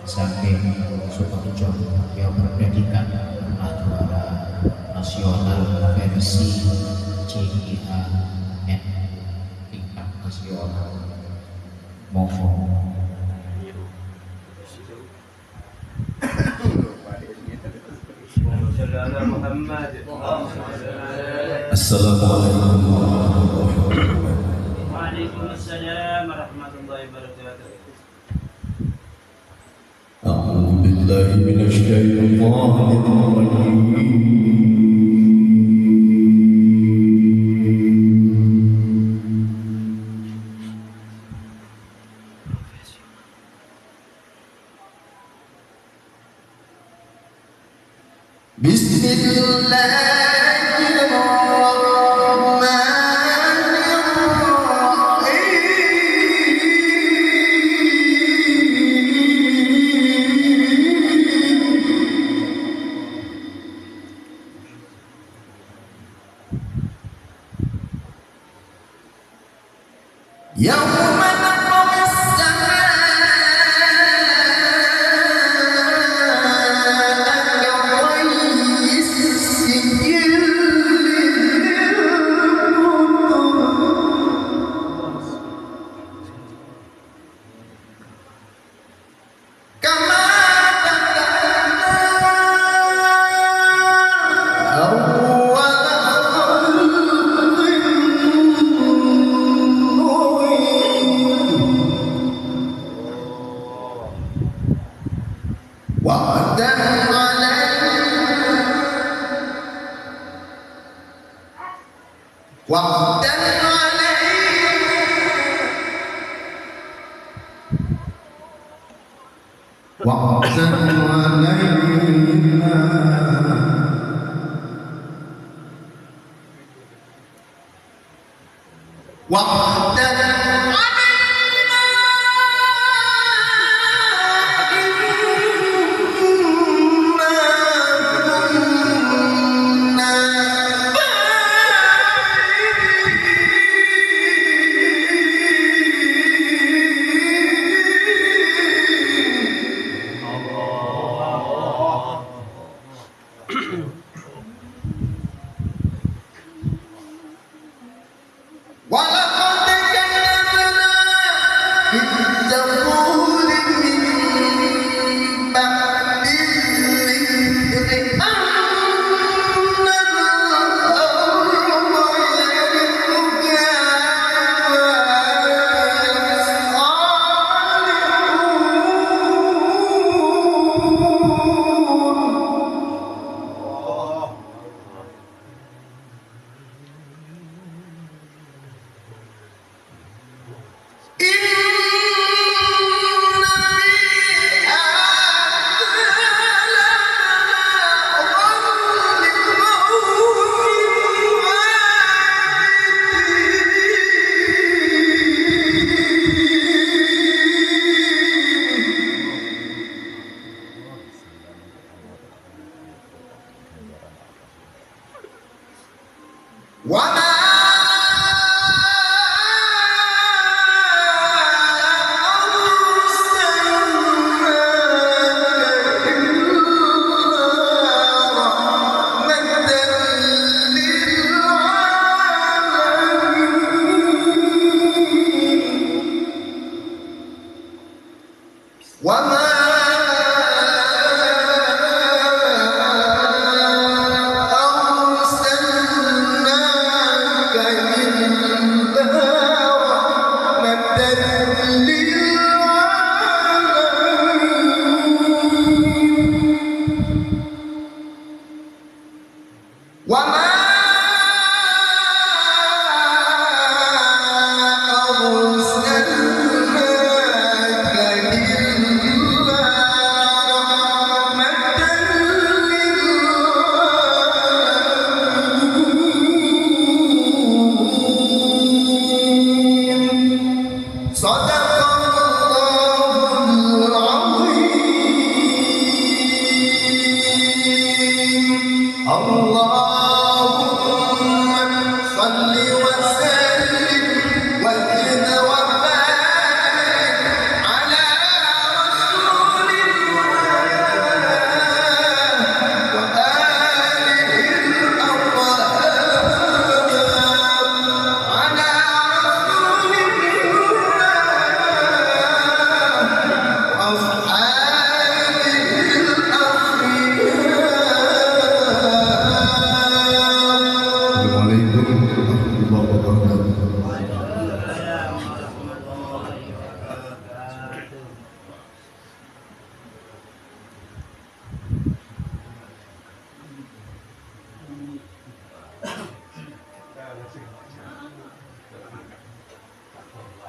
saking Sukoharjo yang berpredikat pernah juara nasional versi CIAN tingkat nasional. Monggo. Assalamualaikum warahmatullahi wabarakatuh. Waalaikumsalam warahmatullahi wabarakatuh. A'udzu billahi minasy syaithanir rajim.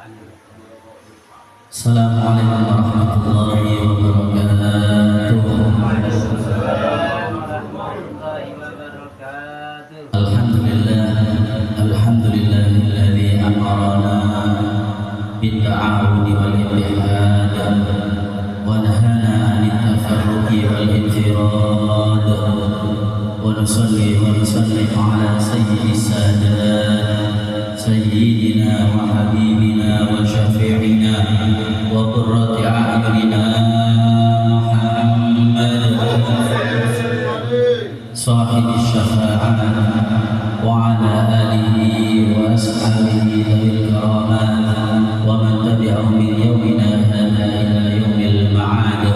Assalamualaikum warahmatullahi wabarakatuh. Alhamdulillahilladzi amarana bitta'awudi wal ittihad wa nahana 'anit tafarruqi wal infirad wa nusalli wa nusallim 'ala sayyidis sadat sayyidina wa habibina wa syafi'ina wa qurrati a'yunina Muhammad sahibis syafa'ah wa ala alihi wa ashabihi dzil karamat wa man tabi'ahum min yawmina hadha ila yaumil ma'ad.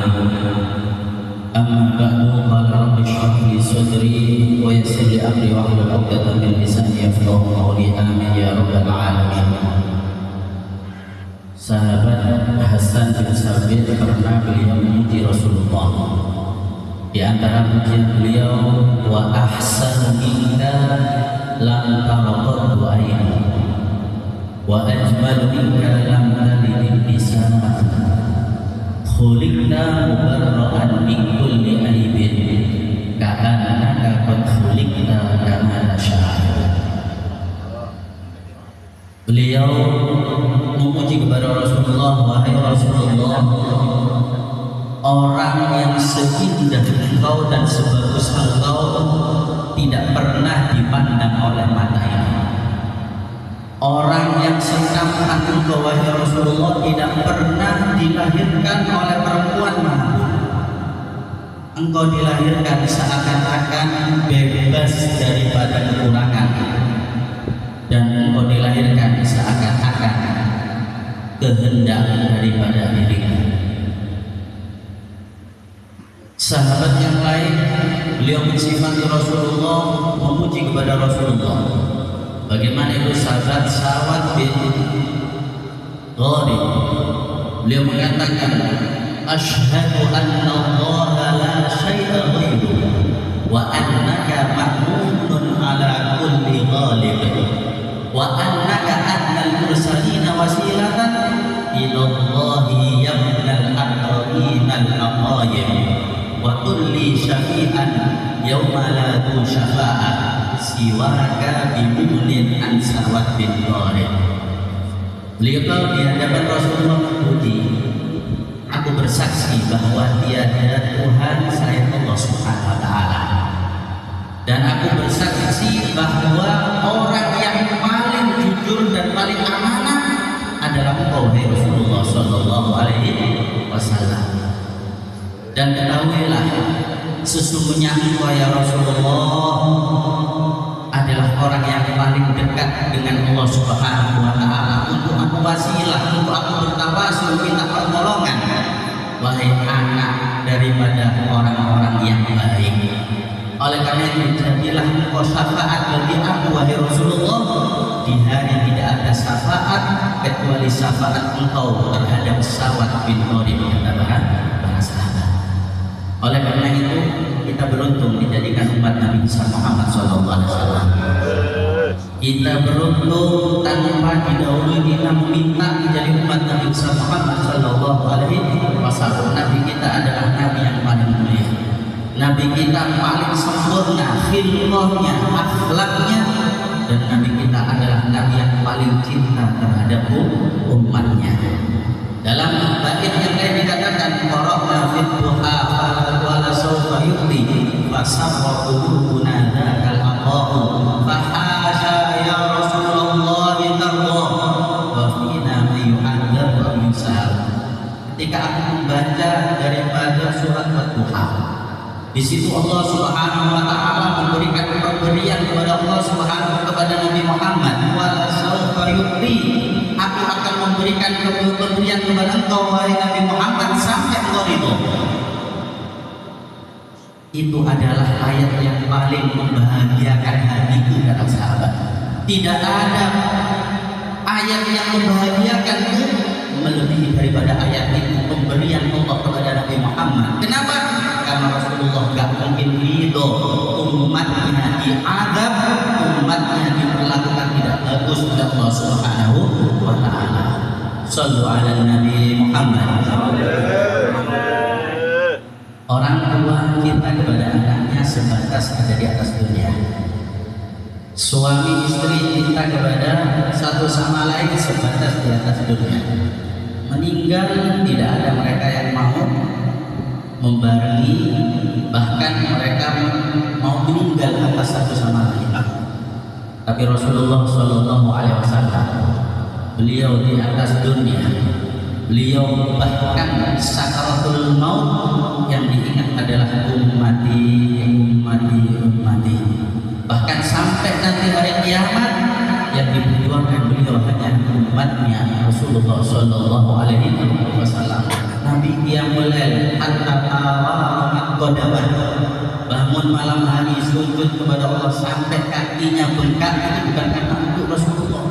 Amma ba'du, qala rabbi shrah li sadri wa yassir li amri wahlul 'uqdatam min lisani yafqahu qawli. Amin ya rabbal alamin. Sahabat Hasan bin Sabit pernah beliau memuji Rasulullah. Di antara pujian beliau, wa ahsanu minka lam taraqad aini wa ajmalu minka lam talid nisa khuliqta mubarra'an min kulli aibin ka'annaka qad khuliqta kama tasha'. Beliau memuji kepada Rasulullah, wahai Rasulullah, orang yang seindah engkau dan sebagus engkau tidak pernah dipandang oleh mata ini. Orang yang setampan engkau, wahai Rasulullah, tidak pernah dilahirkan oleh perempuan manapun. Engkau dilahirkan seakan-akan bebas daripada kekurangan, dan engkau dilahirkan seakan-akan kehendak daripada dirimu. Sahabat yang lain, beliau mensifati Rasulullah, memuji kepada Rasulullah. Bagaimana itu sahabat Sa'ad bin Gharib? Beliau mengatakan, asyhadu anna Allah la syai'a ghairuhu wa annaka mahmudun ala kulli ghalib wa annaka adnal mursalina wasilatan ila Allahi yabnal aqrabin al-aqayim wa kulli syafi'an yawma la tu syafa'ah siwaka bimulin an Sa'ad bin Gharib. Beliau di hadapan Rasulullah memuji, aku bersaksi bahwa tiada Tuhan selain Allah Subhanahu wa taala, dan aku bersaksi bahwa orang yang paling jujur dan paling amanah adalah engkau, wahai Rasulullah sallallahu alaihi wasallam. Dan ketahuilah, sesungguhnya engkau ya Rasulullah adalah orang yang paling dekat dengan Allah Subhanahu wa taala. Untuk aku wasilah, untuk aku bertawasul minta pertolongan, wahai anak daripada orang-orang yang baik. Oleh karena itu, jadilah engkau syafaat bagi aku, wahai Rasulullah. Di hari tidak ada syafaat kecuali syafaat engkau terhadap Sa'ad bin Gharib, kata para sahabat. Oleh karena itu, kita beruntung dijadikan umat Nabi Muhammad SAW. Kita beruntung tanpa didahului kita meminta menjadi umat Nabi Muhammad SAW. Nabi kita adalah Nabi yang paling mulia, Nabi kita paling sempurna khilqahnya, akhlaknya, dan Nabi kita adalah Nabi yang paling cinta terhadap umatnya. Dalam bait yang lain dikatakan, qara'na fid duha wala sawfa yu'ti fasarra qulubuna dzakal aqa'u fahasha ya Rasulullah tarda wa fina may yu'adzab wa yusal. Ketika aku membaca daripada surat Ad-Duha, di situ Allah Subhanahu wa taala memberikan pemberian kepada Allah Subhanahu kepada Nabi Muhammad, wala sawfa yu'ti, aku akan memberikan pemberian kepada engkau wahai Nabi Muhammad sampai engkau ridho. Itu adalah ayat yang paling membahagiakan hatiku, kata sahabat. Tidak ada ayat yang membahagiakanku melebihi daripada ayat itu, pemberian Allah kepada Nabi Muhammad. Kenapa? Karena Rasulullah gak mungkin ridho umatnya diadab, umatnya diperlakukan tidak bagus oleh Allah Subhanahu wa taala. Shallu ala Nabi Muhammad. Orang tua kita kepada anaknya sebatas ada di atas dunia. Suami istri kita kepada satu sama lain sebatas di atas dunia. Meninggal tidak ada mereka yang mau membarengi, bahkan mereka mau meninggal atas satu sama lain. Tapi Rasulullah Shallallahu Alaihi Wasallam, beliau di atas dunia, beliau bahkan sakaratul maut yang diingat adalah ummati, ummati, ummati. Bahkan sampai nanti hari kiamat yang diperjuangkan beliau hanya umatnya Rasulullah Shallallahu Alaihi Wasallam. Nabi qiyamul lail hatta tawamat qadamah, bangun malam hari sujud kepada Allah sampai kakinya bengkak. Itu bukan karena untuk Rasulullah.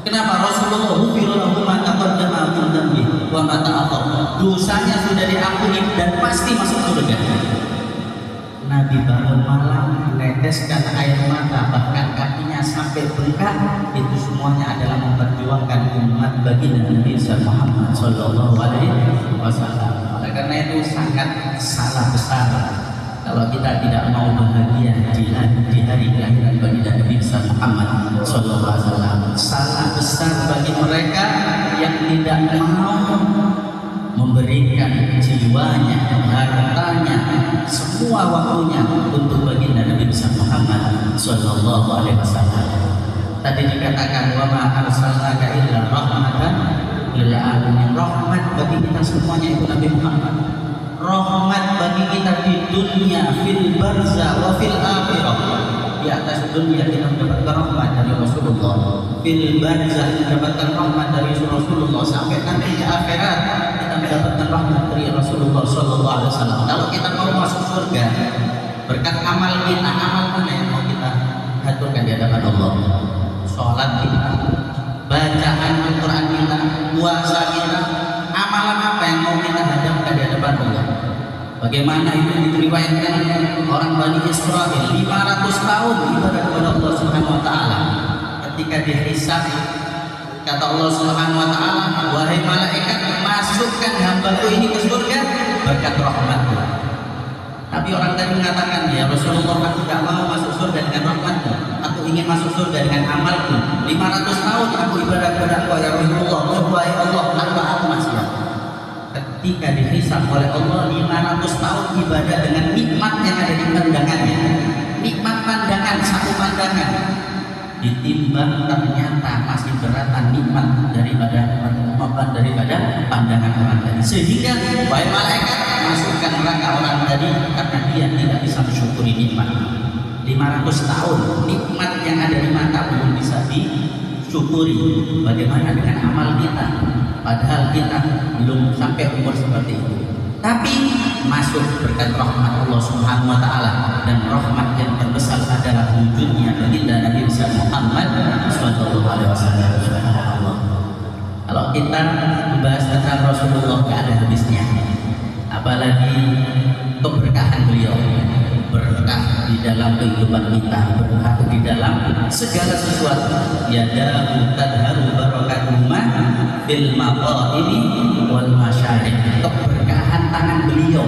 Kenapa? Rasulullah ghufira lahu ma taqaddama min dhanbihi wa ma ta'akhkhara. Dosanya sudah diampuni dan pasti masuk surga. Nabi bangun malam meneteskan air mata, bahkan kakinya sampai bengkak. Itu semuanya adalah memperjuangkan umat baginda Nabi Muhammad Sallallahu Alaihi Wasallam. Oleh karena itu sangat salah besar kalau kita tidak mau bahagia di hari kelahiran baginda Nabi Muhammad Sallallahu Alaihi Wasallam. Salah besar bagi mereka yang tidak mau memberikan jiwanya, hartanya, semua waktunya untuk baginda Nabi Muhammad Sallallahu Alaihi Wasallam. Tadi dikatakan wa ma arsalnaka illa rahmatan lil alamin. Rahmat bagi kita semuanya itu Nabi Muhammad. Rahmat bagi kita di dunia, fil barzah wa fil akhirah. Di atas dunia kita mendapatkan rahmat dari Rasulullah, fil barzah mendapatkan rahmat dari Rasulullah, sampai nanti di akhirat kita mendapatkan rahmat dari Rasulullah Sallallahu Alaihi Wasallam. Kalau kita mau masuk surga berkat amal kita, amal mana yang mau kita haturkan di hadapan Allah? Sholat kita, bacaan Al-Quran kita, puasa kita, amalan apa yang mau kita hadapkan di hadapan Allah? Bagaimana itu diriwayatkan orang Bani Israel 500 tahun ibadah kepada Allah Subhanahu Wa Taala. Ketika dihisab, kata Allah Subhanahu Wa Taala, wahai malaikat, masukkan hambaku ini ke surga berkat rahmatku. Tapi orang tadi mengatakan, ya Rasulullah, aku tidak mau masuk surga dengan rahmatmu, aku ingin masuk surga dengan amalku. 500 tahun aku ibadah kepada Engkau ya Rasulullah, wahai Allah, tanpa aku maksiat. Ketika dihisab oleh Allah 500 tahun ibadah dengan nikmat yang ada di pandangannya, nikmat pandangan, satu pandangan, ditimbang ternyata masih beratan nikmat daripada pandangan orang tadi. Sehingga wahai malaikat, masukkan neraka orang tadi karena dia tidak bisa mensyukuri nikmat. 500 tahun nikmat yang ada di mata belum bisa disyukuri. Bagaimana dengan amal kita? Padahal kita belum sampai umur seperti itu. Tapi masuk berkat rahmat Allah Subhanahu Wa Taala, dan rahmat yang terbesar adalah wujudnya baginda Nabi Muhammad Sallallahu Alaihi Wasallam. Kalau kita membahas tentang Rasulullah nggak ada habisnya. Apalagi keberkahan beliau, berkah di dalam kehidupan kita, berkah di dalam segala sesuatu. Yadahu tadharu barakatuhuma bil maqaimi wal masyarib. Keberkahan tangan beliau,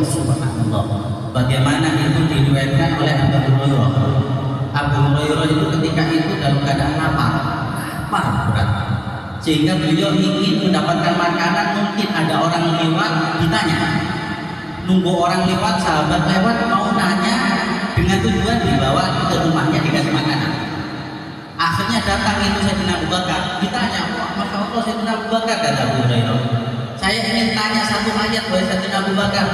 subhanallah. Bagaimana itu diriwayatkan oleh Abu Hurairah. Abu Hurairah itu ketika itu dalam keadaan lapar berat, sehingga beliau ingin mendapatkan makanan. Mungkin ada orang lewat, ditanya, nunggu orang lewat, sahabat lewat, mau nanya dengan tujuan dibawa ke rumahnya dikasih makanan. Akhirnya datang itu Sayyidina Abu Bakar, ditanya, wah Masya Allah Sayyidina Abu Bakar, kata Abu Hurairah, saya ingin tanya satu ayat wahai Sayyidina Abu Bakar,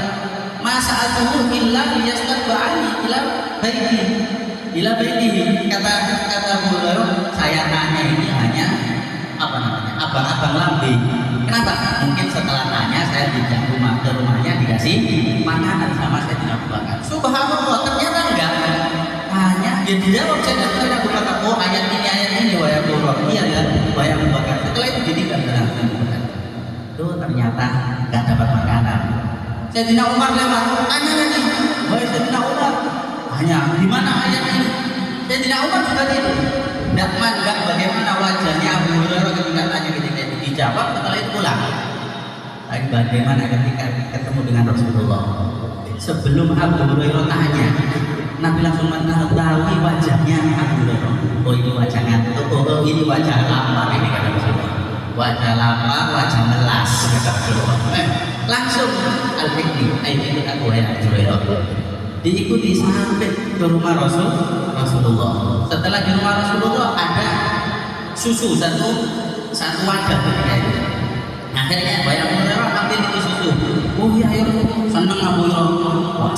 masa atuhu illa liyastadba'ani ila baitihi. Kata Abu Hurairah, saya tanya ini hanya abang-abang lambe. Kenapa? Mungkin setelah tanya saya dijak ke rumahnya dikasih makanan sama Sayyidina Abu Bakar. Subhanallah, ternyata enggak. Hanya dia dijawab Sayyidina Abu Bakar, oh ayat ini wahai Abu Hurairah. Iya ya, wahai Abu Bakar. Setelah itu ditinggal dengan Abu Bakar. Tuh ternyata enggak dapat makanan. Sayyidina Umar lewat, tanya lagi, wahai Sayyidina Umar, hanya di mana ayat ini? Sayyidina Umar juga gitu. Tidak mandang bagaimana wajahnya Abu Hurairah ketika tanya, ketika itu dijawab, setelah itu bagaimana ketika ketemu dengan Rasulullah. Sebelum Abu Hurairah tanya, Nabi langsung mengetahui wajahnya Abu Hurairah. Oh ini wajah ngantuk, oh ini wajah lapar, ini kata Rasulullah. Wajah lapar, wajah melas, kata Rasulullah. Langsung al-fikri, ayo ikut aku ya Abu Hurairah. Diikuti sampai ke rumah Rasulullah. Setelah di rumah Rasulullah ada susu satu wadah ketika itu. Akhirnya bayar Hurairah ambil itu susu. Oh iya ya, seneng Abu Hurairah.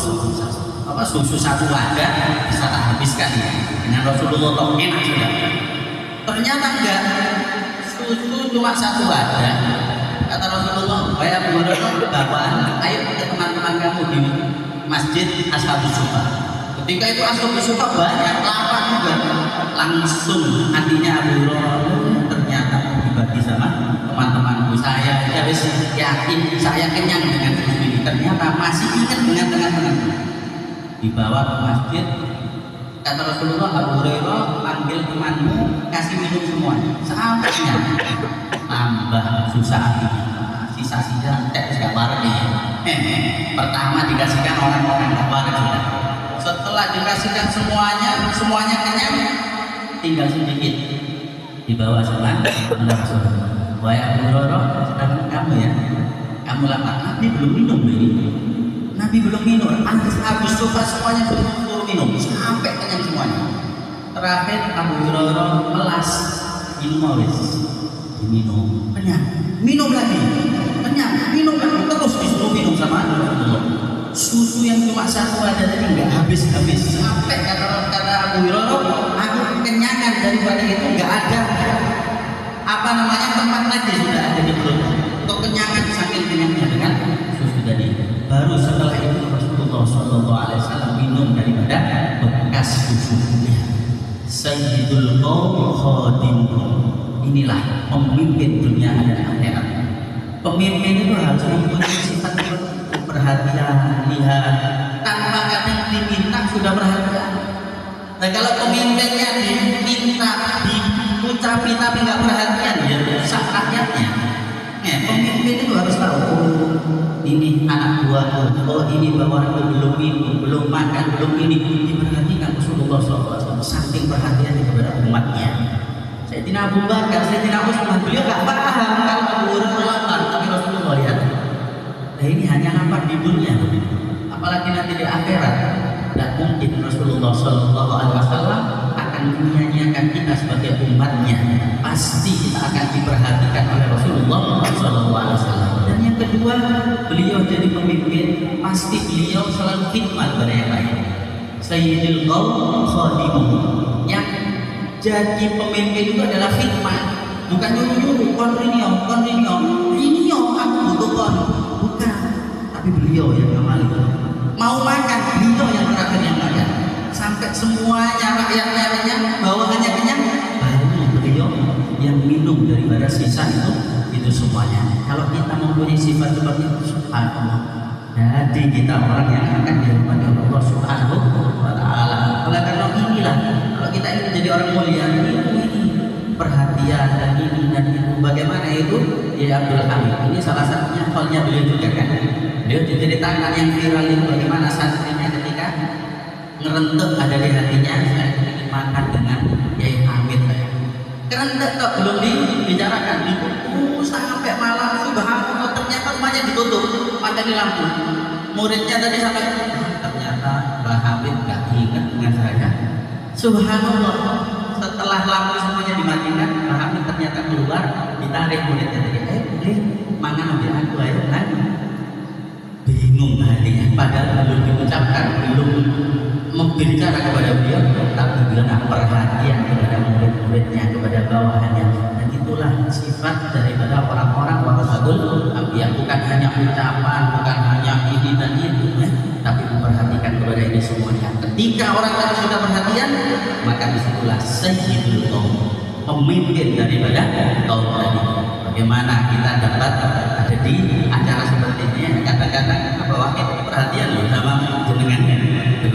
Wah susu satu wadah bisa tak habiskan ya. Dengan Rasulullah kok enak sudah. Ternyata enggak, susu cuma satu wadah. Kata Rasulullah, bayar Hurairah bawaan, ayo ke teman-teman kamu di Masjid Ashabus Sufa. Ketika itu Ashabus Sufa banyak, lapar juga. Langsung hatinya Abu Hurairah ternyata dibagi sama teman-temanku. Saya harus yakin saya kenyang dengan susu ini. Ternyata masih ingat dengan teman-teman. Dibawa ke masjid, kata Rasulullah, Abu Hurairah panggil temanmu, kasih minum semuanya sampai kenyang. Tambah susah hati, sisa-sisa tidak bareng ya. Pertama dikasihkan orang-orang nggak bareng sudah. Setelah dikasihkan semuanya kenyang, tinggal sedikit dibawa sama Rasulullah. Wahai Abu Hurairah, sedangkan kamu ya, kamu lapar. Nabi belum minum ini. Nabi belum minum. Abu Sufyan semuanya suruh minum sampai kenyang semuanya. Terakhir Abu Hurairah melas, minum wis, diminum, kenyang, minum lagi, kenyang, minum lagi, terus disuruh minum sama Rasulullah. Susu yang cuma satu ada tadi nggak habis-habis sampai kata Abu Hurairah, aku kenyangan daripada itu nggak ada tempat lagi sudah ada di perut. Kekenyangan saking kenyangnya dengan susu tadi. Baru setelah itu Rasulullah SAW minum daripada bekas susunya. Sayyidul Qaum Khadimul. Inilah pemimpin dunia dan akhirat. Pemimpin itu harus mempunyai sifat perhatian, lihat, tanpa kadang diminta sudah perhatian. Nah kalau pemimpinnya diminta, diucapi tapi nggak perhatian, ya rusak rakyatnya. Pemimpin itu harus tahu, oh, ini anak buahku, oh ini bawahanku belum minum, belum makan, belum ini. Diperhatikan Rasulullah SAW saking perhatiannya kepada umatnya. Sayyidina Abu Bakar, Sayyidina Utsman, beliau nggak paham kalau Abu Hurairah lapar, tapi Rasulullah lihat. Nah ini hanya lapar di dunia, apalagi nanti di akhirat. Tidak mungkin Rasulullah SAW akan menyanyiakan kita sebagai umatnya. Pasti kita akan diperhatikan oleh Rasulullah SAW. Dan yang kedua, beliau jadi pemimpin, pasti beliau selalu khidmat kepada yang lain. Sayyidul Qaum Khadimul. Yang jadi pemimpin itu adalah khidmat, bukan nyuruh-nyuruh, ini aku butuh kon. Bukan, tapi beliau yang ngamali. Mau makan, beliau yang terakhir yang makan. Sampai semuanya rakyatnya kenyang, bawahannya kenyang, baru beliau yang minum daripada sisa itu semuanya. Kalau kita mempunyai sifat seperti itu, subhanallah, jadi kita orang yang akan dirahmati Allah Subhanahu wa Ta'ala. Oleh karena inilah, kalau kita ingin menjadi orang mulia, ini perhatian dan ini dan itu. Bagaimana itu? Ya Abdul Hamid. Ini salah satunya halnya beliau juga kan. Beliau diceritakan yang viral itu bagaimana santrinya ketika ngerentek ada di hatinya, saya ingin makan dengan Yai Hamid. Kerentek kok belum dibicarakan, ditunggu sampai malam. Subhanallah, ternyata rumahnya ditutup, padahal lampu. Muridnya tadi sampai ternyata Mbah Hamid nggak ingat dengan saya. Subhanallah, setelah lampu semuanya dimatikan, Mbah Hamid ternyata keluar, ditarik muridnya tadi, mangan ambil aku ayo kan. Bingung hatinya, padahal belum diucapkan, belum berbicara kepada beliau, tapi beliau perhatian kepada murid-muridnya, kepada bawahannya. Dan itulah sifat daripada orang-orang warasatul anbiya, bukan hanya ucapan, bukan hanya ini dan itu, tapi memperhatikan kepada ini semuanya. Ketika orang tadi sudah perhatian, maka disitulah sayyidul qaum, pemimpin daripada kaum tadi. Bagaimana kita dapat ada di acara seperti ini, kata-kata bahwa kita perhatian loh sama jenengan.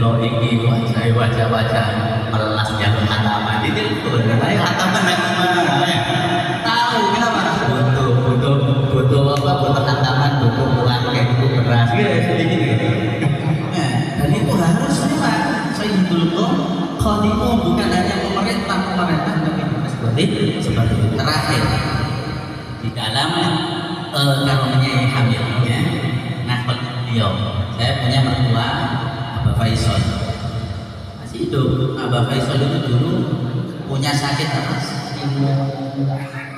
Kalau ini wajah-wajah melas yang hataman itu, ayo hataman yang mana? Tahu kenapa? Butuh apa? Butuh hataman, butuh seperti itu. Terakhir di dalam karunia hamilnya, nah beliau, saya punya mertua Abah Faisal masih hidup. Abah Faisal itu dulu punya sakit apa?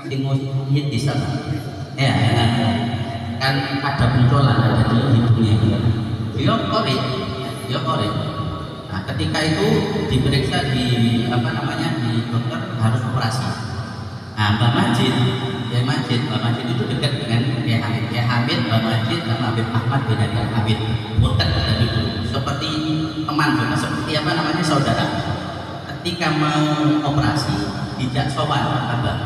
Sinusitis apa? Ya, kan ada benjolan ada di hidungnya. Dia korek. Nah, ketika itu diperiksa di di dokter harus operasi. Nah, Mbak Majid itu dekat dengan Kiai Hamid, Mbak Majid sama Habib Ahmad bin Ali Hamid. Bukan dari dulu, seperti teman juga, seperti saudara. Ketika mau operasi, tidak sowan Abah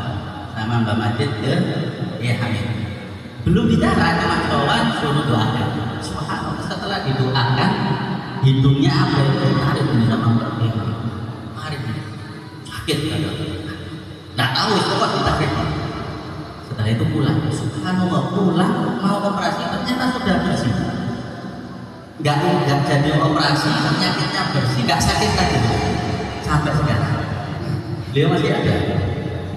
sama Mbak Majid ke Kiai Hamid. Belum bicara, cuma sowan suruh doakan. Subhanallah, setelah didoakan, hidungnya apa itu tarik sama Mbak Majid. Tarik, sakit kan? Nggak tahu itu kok ditarik. Setelah itu pulang, subhanallah, pulang mau operasi ternyata sudah bersih. Nggak jadi operasi, penyakitnya bersih, nggak sakit lagi sampai sekarang. Beliau masih ada,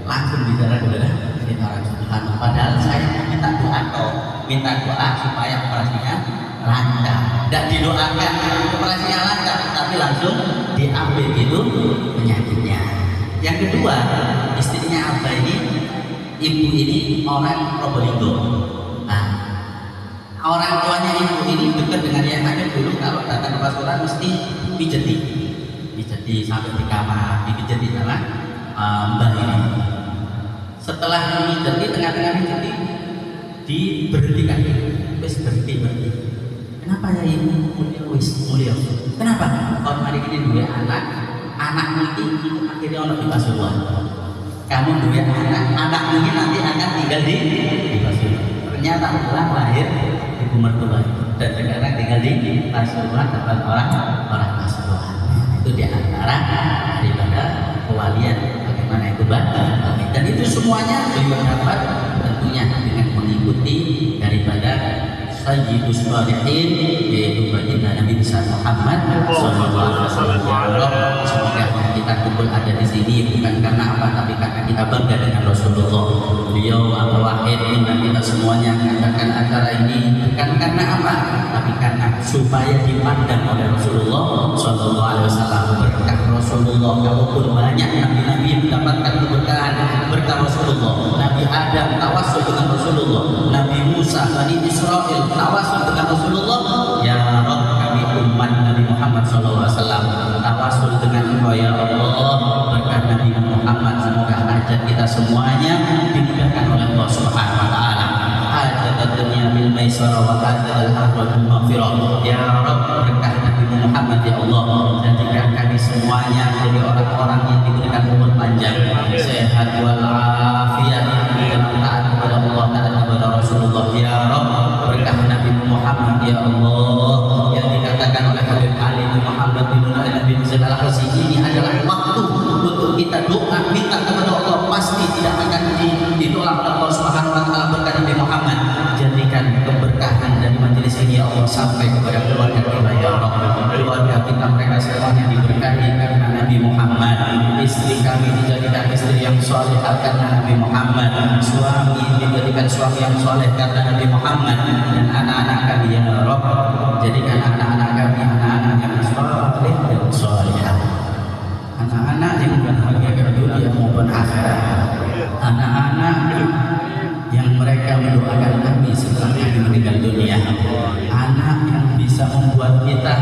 langsung bicara kita subhanallah. Padahal saya minta doa supaya operasinya lancar. Tidak didoakan operasinya lancar, tapi langsung diambil itu penyakitnya. Yang kedua, istrinya Abah ini, ibu ini orang Probolinggo. Nah, orang tuanya ibu ini dekat dengan yang sakit dulu. Kalau datang ke Pasuruan mesti pijeti sampai di kamar, dipijeti sama Mbah ini. Setelah pijeti, tengah-tengah pijeti diberhentikan, wis berhenti. Kenapa ya ini mulia? Kenapa? Kalau hari ini dua anak ini akhirnya orang di Pasuruan. Kamu dua anak ini nanti akan tinggal di Pasuruan. Ternyata pulang lahir ibu mertua dan sekarang tinggal di Pasuruan dapat orang Pasuruan. Itu di antara daripada kewalian bagaimana itu dan itu semuanya beliau dapat tentunya dengan mengikuti daripada Sayyidus Shalihin, yaitu baginda Nabi besar Muhammad sallallahu alaihi wasallam. Semoga kita kumpul ada di sini bukan karena apa, tapi karena kita bangga dengan Rasulullah. Beliau Wahid dan kita semuanya mengadakan acara ini bukan karena apa, tapi karena supaya dipandang oleh Rasulullah sallallahu alaihi wasallam. Berkah Rasulullah, kalaupun banyak nabi-nabi mendapatkan keberkahan berkah Rasulullah. Nabi Adam tawasul dengan Rasulullah, Nabi Musa, Bani Israel tawasul dengan Rasulullah. Ya Rabb, kami umat Nabi Muhammad SAW tawasul dengan Engkau ya Allah. Berkat Nabi Muhammad semoga hajat kita semuanya dimudahkan oleh Allah Subhanahu wa taala. Hajat dunia bil maisarah wa hajat al-akhirah bil maghfirah. Ya Rabb, berkah Nabi Muhammad ya Allah, jadikan kami semuanya jadi orang-orang yang diberikan umur panjang, sehat walafiat, dan taat kepada Allah, taat kepada Rasulullah. Ya Rabb, berkah Nabi Muhammad ya Allah, yang dikatakan oleh Habib Ali bin Muhammad bin Nabi bin Zaid al-Hasi, ini adalah waktu untuk kita doa minta kepada Allah, pasti tidak akan ditolak oleh Allah Subhanahu wa taala. Berkah Nabi Muhammad, jadikan keberkahan dari majelis ini ya Allah sampai kepada keluarga kita ya Rabb. Keluarga kita mereka semuanya diberkahi karena Nabi Muhammad. Istri kami dijadikan istri yang soleh karena Nabi Muhammad. Suami dijadikan suami yang soleh karena Nabi Muhammad. Dan anak-anak kami ya Rabb, jadikan anak-anak kami anak-anak yang soleh dan solehah. Anak-anak yang bahagia di dunia maupun akhirat. Anak-anak yang mereka mendoakan kami setelah kami meninggal dunia. Anak yang bisa membuat kita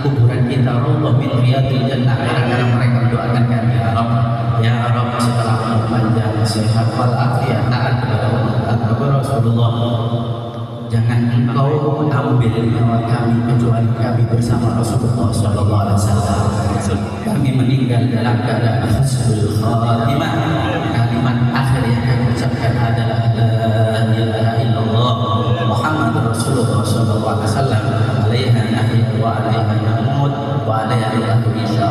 kuburan kita raudhah min riyadil jannah karena mereka mendoakan kami ya Rabb. Ya Rabb, setelah umur panjang, sehat walafiat, taat kepada Allah, taat kepada Rasulullah. Jangan Engkau ambil nyawa kami kecuali kami bersama Rasulullah sallallahu alaihi wasallam. Kami meninggal dalam keadaan husnul khatimah. Kalimat akhir yang kami ucapkan adalah la ilaha illallah Muhammadur Rasulullah sallallahu alaihi wasallam. Alaiha nahya wa alaiha namut wa alaiha ilatu insya